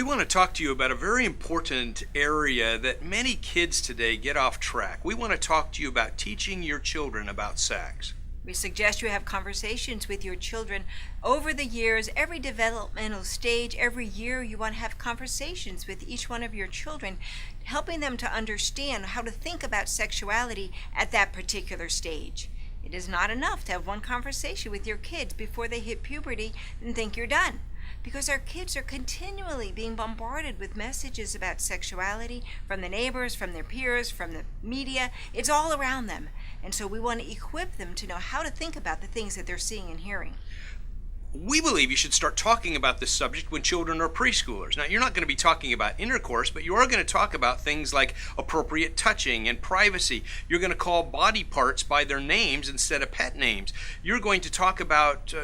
We want to talk to you about a very important area that many kids today get off track. We want to talk to you about teaching your children about sex. We suggest you have conversations with your children over the years, every developmental stage, every year. You want to have conversations with each one of your children, helping them to understand how to think about sexuality at that particular stage. It is not enough to have one conversation with your kids before they hit puberty and think you're done. Because our kids are continually being bombarded with messages about sexuality from the neighbors, from their peers, from the media. It's all around them. And so we want to equip them to know how to think about the things that they're seeing and hearing. We believe you should start talking about this subject when children are preschoolers. Now, you're not going to be talking about intercourse, but you are going to talk about things like appropriate touching and privacy. You're going to call body parts by their names instead of pet names. You're going to talk about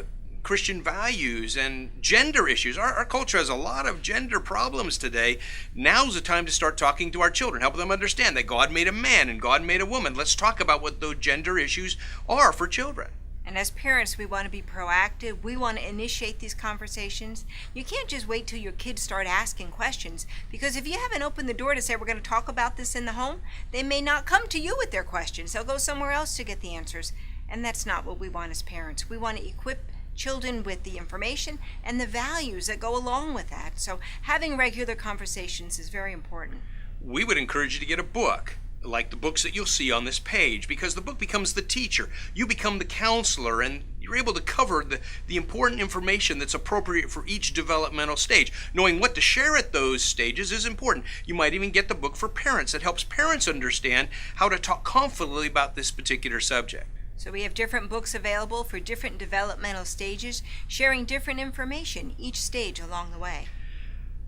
Christian values and gender issues. Our culture has a lot of gender problems today. Now's the time to start talking to our children, help them understand that God made a man and God made a woman. Let's talk about what those gender issues are for children. And as parents, we want to be proactive. We want to initiate these conversations. You can't just wait till your kids start asking questions, because if you haven't opened the door to say we're going to talk about this in the home, they may not come to you with their questions. They'll go somewhere else to get the answers. And that's not what we want as parents. We want to equip children with the information and the values that go along with that. So having regular conversations is very important. We would encourage you to get a book, like the books that you'll see on this page, because the book becomes the teacher. You become the counselor, and you're able to cover the important information that's appropriate for each developmental stage. Knowing what to share at those stages is important. You might even get the book for parents that helps parents understand how to talk confidently about this particular subject. So we have different books available for different developmental stages, sharing different information each stage along the way.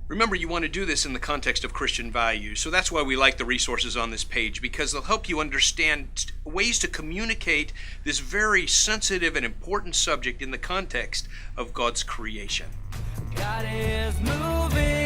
Remember, you want to do this in the context of Christian values, so that's why we like the resources on this page, because they'll help you understand ways to communicate this very sensitive and important subject in the context of God's creation. God is moving.